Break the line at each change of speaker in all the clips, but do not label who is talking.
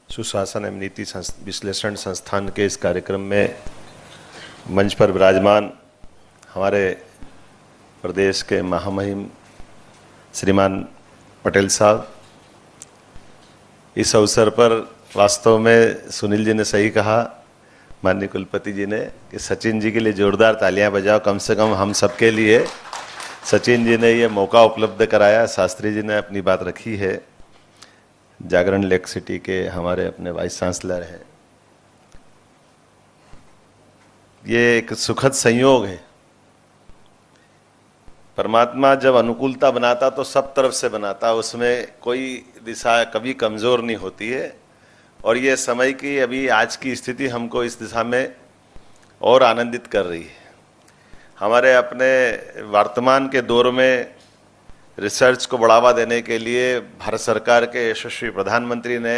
सुशासन एवं नीति विश्लेषण संस्थान के इस कार्यक्रम में मंच पर विराजमान हमारे प्रदेश के महामहिम श्रीमान पटेल साहब, इस अवसर पर वास्तव में सुनील जी ने सही कहा, माननीय कुलपति जी ने, कि सचिन जी के लिए जोरदार तालियां बजाओ। कम से कम हम सबके लिए सचिन जी ने ये मौका उपलब्ध कराया। शास्त्री जी ने अपनी बात रखी है। जागरण लेक सिटी के हमारे अपने वाइस चांसलर हैं। ये एक सुखद संयोग है। परमात्मा जब अनुकूलता बनाता तो सब तरफ से बनाता, उसमें कोई दिशा कभी कमजोर नहीं होती है। और ये समय की अभी आज की स्थिति हमको इस दिशा में और आनंदित कर रही है। हमारे अपने वर्तमान के दौर में रिसर्च को बढ़ावा देने के लिए भारत सरकार के यशस्वी प्रधानमंत्री ने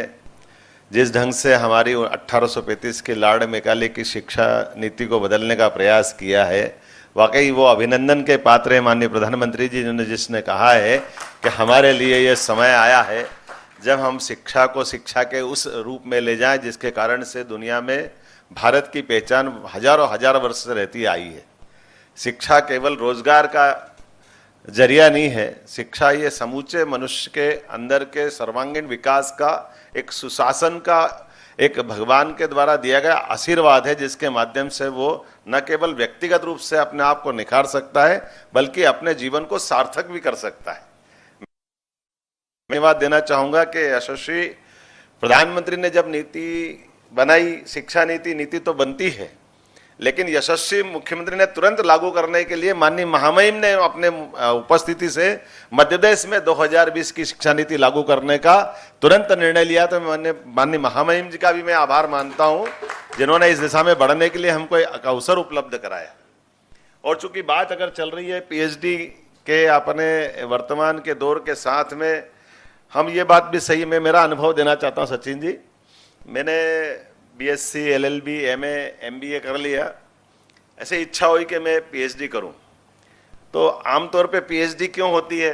जिस ढंग से हमारी 1835 के लॉर्ड मैकाले की शिक्षा नीति को बदलने का प्रयास किया है, वाकई वो अभिनंदन के पात्र है। माननीय प्रधानमंत्री जी ने जिसने कहा है कि हमारे लिए ये समय आया है जब हम शिक्षा को शिक्षा के उस रूप में ले जाएं जिसके कारण से दुनिया में भारत की पहचान हजारों हजार वर्ष से रहती आई है। शिक्षा केवल रोजगार का जरिया नहीं है, शिक्षा ये समूचे मनुष्य के अंदर के सर्वांगीण विकास का, एक सुशासन का, एक भगवान के द्वारा दिया गया आशीर्वाद है, जिसके माध्यम से वो न केवल व्यक्तिगत रूप से अपने आप को निखार सकता है बल्कि अपने जीवन को सार्थक भी कर सकता है। मैं बात देना चाहूंगा कि यशस्वी प्रधानमंत्री ने जब नीति बनाई, शिक्षा नीति तो बनती है, लेकिन यशस्वी मुख्यमंत्री ने तुरंत लागू करने के लिए माननीय महामहिम ने अपने उपस्थिति से मध्य प्रदेश में 2020 की शिक्षा नीति लागू करने का तुरंत निर्णय लिया। तो माननीय महामहिम जी का भी मैं आभार मानता हूं, जिन्होंने इस दिशा में बढ़ने के लिए हमको एक अवसर उपलब्ध कराया। और चूंकि बात अगर चल रही है पीएचडी के अपने वर्तमान के दौर के साथ में, हम ये बात भी सही में मेरा अनुभव देना चाहता हूँ। सचिन जी, मैंने बीएससी, एलएलबी, एमए, एमबीए कर लिया। ऐसे इच्छा हुई कि मैं पीएचडी करूं। तो आमतौर पे पीएचडी क्यों होती है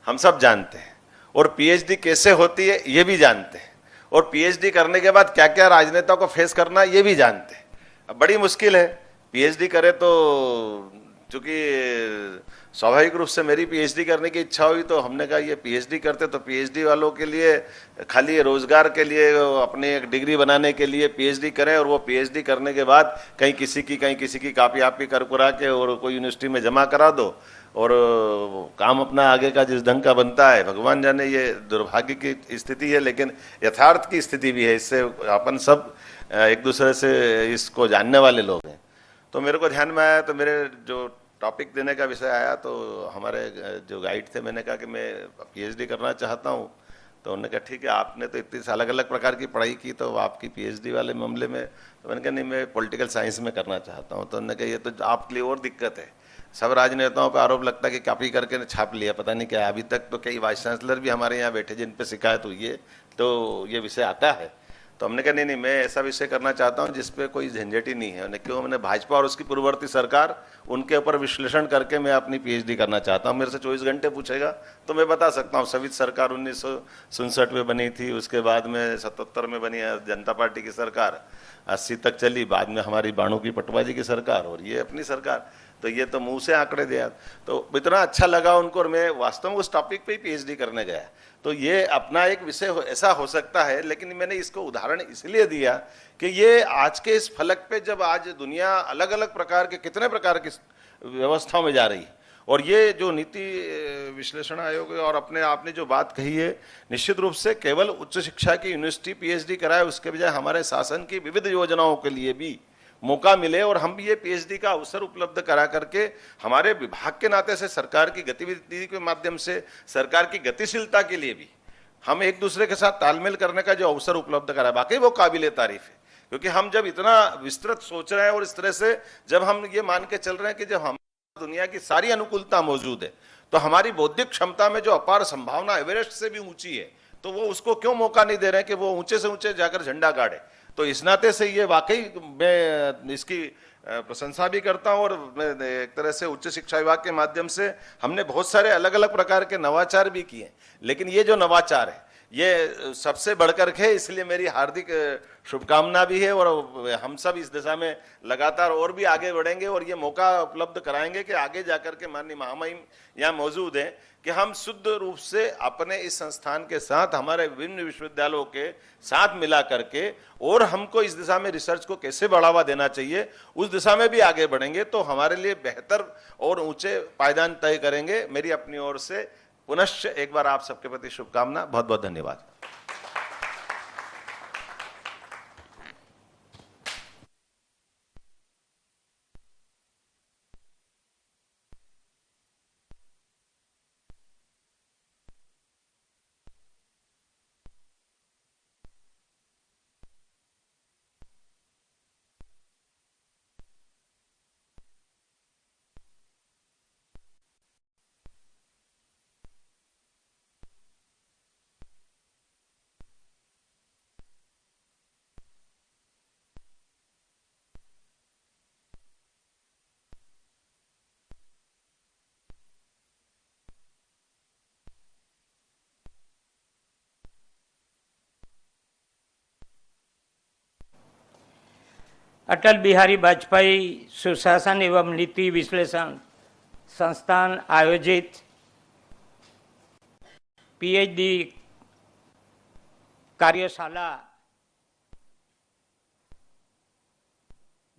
हम सब जानते हैं, और पीएचडी कैसे होती है ये भी जानते हैं, और पीएचडी करने के बाद क्या क्या राजनेता को फेस करना ये भी जानते हैं। अब बड़ी मुश्किल है पीएचडी करे तो, चूंकि स्वाभाविक रूप से मेरी पीएचडी करने की इच्छा हुई तो हमने कहा ये पीएचडी करते तो पीएचडी वालों के लिए खाली रोजगार के लिए अपनी एक डिग्री बनाने के लिए पीएचडी करें, और वो पीएचडी करने के बाद कहीं किसी की कापी आपी कर कुरा के और कोई यूनिवर्सिटी में जमा करा दो, और काम अपना आगे का जिस ढंग का बनता है। भगवान जाने ये दुर्भाग्य की स्थिति है, लेकिन यथार्थ की स्थिति भी है। इससे अपन सब एक दूसरे से इसको जानने वाले लोग हैं। तो मेरे को ध्यान में आया, तो मेरे जो टॉपिक देने का विषय आया तो हमारे जो गाइड थे, मैंने कहा कि मैं पीएचडी करना चाहता हूँ। तो उन्होंने कहा ठीक है, आपने तो इतनी अलग अलग प्रकार की पढ़ाई की, तो आपकी पीएचडी वाले मामले में। तो मैंने कहा नहीं, मैं पॉलिटिकल साइंस में करना चाहता हूँ। तो उन्होंने कहा ये तो आपके लिए और दिक्कत है। सब राजनेताओं पर आरोप लगता है कि कॉपी करके छाप लिया, पता नहीं क्या। अभी तक तो कई वाइस चांसलर भी हमारे यहाँ बैठे जिन पर शिकायत हुई है, तो ये विषय आता है। तो हमने कहा नहीं, मैं ऐसा विषय करना चाहता हूं जिसपे कोई झंझट ही नहीं है। उन्हें क्यों, मैंने भाजपा और उसकी पूर्ववर्ती सरकार, उनके ऊपर विश्लेषण करके मैं अपनी पीएचडी करना चाहता हूं। मेरे से 24 घंटे पूछेगा तो मैं बता सकता हूं। सवित सरकार 1967 में बनी थी, उसके बाद में 77 में बनी जनता पार्टी की सरकार, 80 तक चली, बाद में हमारी बाणू की पटवाजी की सरकार, और ये अपनी सरकार। तो ये तो मुंह से आंकड़े दिया, तो इतना अच्छा लगा उनको, और मैं वास्तव में उस टॉपिक पे ही पीएचडी करने गया। तो ये अपना एक विषय ऐसा हो सकता है, लेकिन मैंने इसको उदाहरण इसलिए दिया कि ये आज के इस फलक पे, जब आज दुनिया अलग अलग प्रकार के, कितने प्रकार की व्यवस्थाओं में जा रही है, और ये जो नीति विश्लेषण आयोग और अपने आपने जो बात कही है, निश्चित रूप से केवल उच्च शिक्षा की यूनिवर्सिटी पीएचडी कराए, उसके बजाय हमारे शासन की विविध योजनाओं के लिए भी मौका मिले, और हम भी ये पीएचडी का अवसर उपलब्ध करा करके हमारे विभाग के नाते से सरकार की गतिविधि के माध्यम से, सरकार की गतिशीलता के लिए भी हम एक दूसरे के साथ तालमेल करने का जो अवसर उपलब्ध करा, वाकई वो काबिले तारीफ है। क्योंकि हम जब इतना विस्तृत सोच रहे हैं, और इस तरह से जब हम ये मान के चल रहे हैं कि जब हम दुनिया की सारी अनुकूलता मौजूद है, तो हमारी बौद्धिक क्षमता में जो अपार संभावना एवरेस्ट से भी ऊंची है, तो वो उसको क्यों मौका नहीं दे रहे हैं कि वो ऊंचे से ऊंचे जाकर झंडा गाड़े। तो इस नाते से ये वाकई मैं इसकी प्रशंसा भी करता हूं, और एक तरह से उच्च शिक्षा विभाग के माध्यम से हमने बहुत सारे अलग अलग प्रकार के नवाचार भी किए। लेकिन ये जो नवाचार है, ये सबसे बढ़कर के, इसलिए मेरी हार्दिक शुभकामना भी है और हम सब इस दिशा में लगातार और भी आगे बढ़ेंगे और ये मौका उपलब्ध कराएंगे कि आगे जाकर के माननीय महामहिम यहाँ मौजूद हैं कि हम शुद्ध रूप से अपने इस संस्थान के साथ, हमारे विभिन्न विश्वविद्यालयों के साथ मिला करके और हमको इस दिशा में रिसर्च को कैसे बढ़ावा देना चाहिए उस दिशा में भी आगे बढ़ेंगे तो हमारे लिए बेहतर और ऊंचे पायदान तय करेंगे। मेरी अपनी ओर से पुनश्च एक बार आप सबके प्रति शुभकामना, बहुत बहुत धन्यवाद।
अटल बिहारी वाजपेयी सुशासन एवं नीति विश्लेषण संस्थान आयोजित पीएचडी कार्यशाला,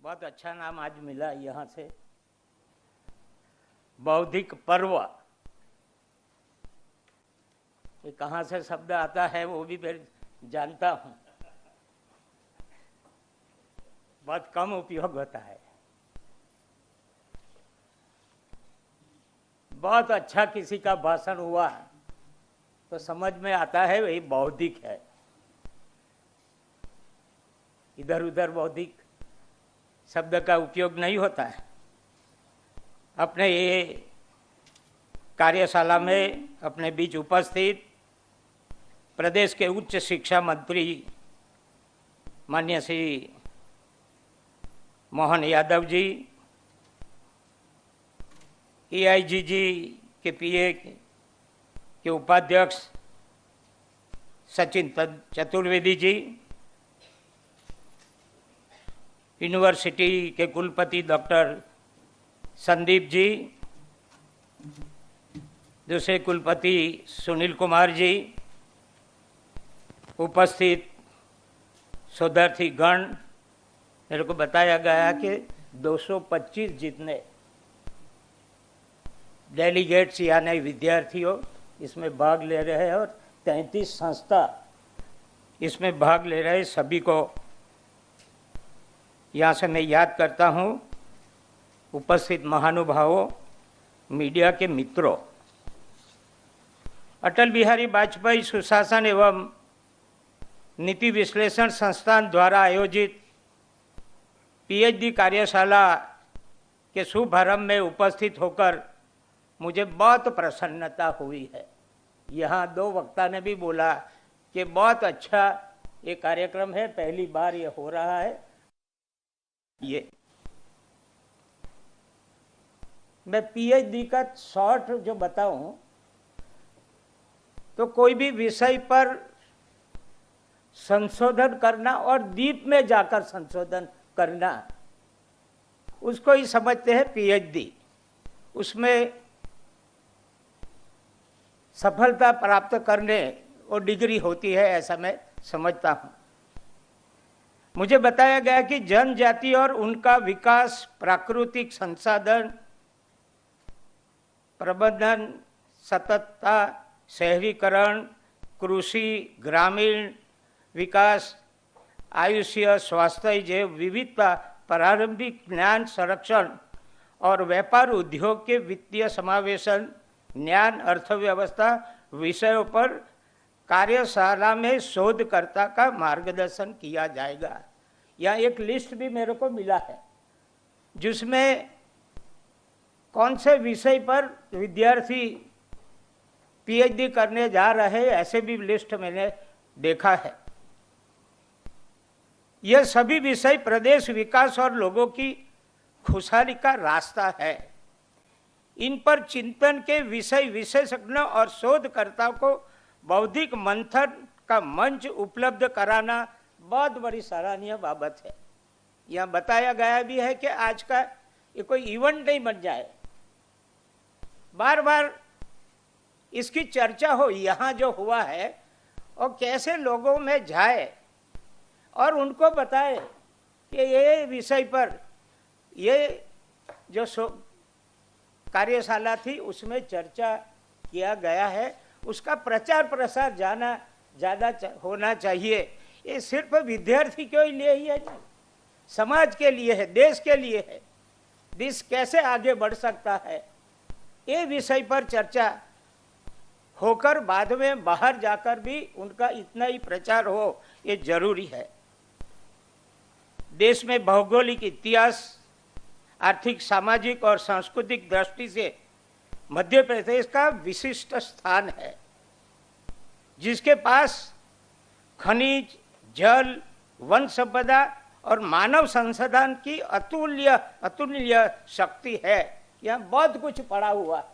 बहुत अच्छा नाम आज मिला यहाँ से, बौद्धिक पर्व, ये कहाँ से शब्द आता है वो भी मैं जानता हूँ, बहुत कम उपयोग होता है। बहुत अच्छा किसी का भाषण हुआ तो समझ में आता है वही बौद्धिक है, इधर उधर बौद्धिक शब्द का उपयोग नहीं होता है। अपने ये कार्यशाला में अपने बीच उपस्थित प्रदेश के उच्च शिक्षा मंत्री माननीय श्री मोहन यादव जी, एआईजीजी के पीए के उपाध्यक्ष सचिन चतुर्वेदी जी, यूनिवर्सिटी के कुलपति डॉक्टर संदीप जी, दूसरे कुलपति सुनील कुमार जी, उपस्थित शोधार्थी गण, मेरे को बताया गया कि 225 जितने डेलीगेट्स यानी विद्यार्थियों इसमें भाग ले रहे हैं और 33 संस्था इसमें भाग ले रहे, सभी को यहाँ से मैं याद करता हूँ। उपस्थित महानुभावों, मीडिया के मित्रों, अटल बिहारी वाजपेयी सुशासन एवं नीति विश्लेषण संस्थान द्वारा आयोजित पीएचडी कार्यशाला के शुभारंभ में उपस्थित होकर मुझे बहुत प्रसन्नता हुई है। यहाँ दो वक्ता ने भी बोला कि बहुत अच्छा ये कार्यक्रम है, पहली बार ये हो रहा है। ये मैं पीएचडी का शॉर्ट जो बताऊं तो कोई भी विषय पर संशोधन करना और डीप में जाकर संशोधन करना, उसको ही समझते हैं पीएचडी। उसमें सफलता प्राप्त करने और डिग्री होती है, ऐसा मैं समझता हूं। मुझे बताया गया कि जनजाति और उनका विकास, प्राकृतिक संसाधन प्रबंधन, सततता, शहरीकरण, कृषि, ग्रामीण विकास, आयुष्य, स्वास्थ्य जैव विविधता, प्रारंभिक ज्ञान संरक्षण और व्यापार उद्योग के वित्तीय समावेशन, ज्ञान, अर्थव्यवस्था विषयों पर कार्यशाला में शोधकर्ता का मार्गदर्शन किया जाएगा। यहाँ एक लिस्ट भी मेरे को मिला है जिसमें कौन से विषय पर विद्यार्थी पीएचडी करने जा रहे हैं, ऐसे भी लिस्ट मैंने देखा है। यह सभी विषय प्रदेश विकास और लोगों की खुशहाली का रास्ता है। इन पर चिंतन के विषय विशेषज्ञों और शोधकर्ताओं को बौद्धिक मंथन का मंच उपलब्ध कराना बहुत बड़ी सराहनीय बाबत है। यहाँ बताया गया भी है कि आज का ये कोई इवेंट नहीं बन जाए, बार बार इसकी चर्चा हो। यहाँ जो हुआ है और कैसे लोगों में जाए और उनको बताए कि ये विषय पर ये जो कार्यशाला थी उसमें चर्चा किया गया है, उसका प्रचार प्रसार ज़्यादा होना चाहिए। ये सिर्फ विद्यार्थी के लिए ही है, समाज के लिए है, देश के लिए है। देश कैसे आगे बढ़ सकता है, ये विषय पर चर्चा होकर बाद में बाहर जाकर भी उनका इतना ही प्रचार हो, ये जरूरी है। देश में भौगोलिक, इतिहास, आर्थिक, सामाजिक और सांस्कृतिक दृष्टि से मध्य प्रदेश का विशिष्ट स्थान है, जिसके पास खनिज, जल, वन संपदा और मानव संसाधन की अतुल्य शक्ति है। यहाँ बहुत कुछ पड़ा हुआ है।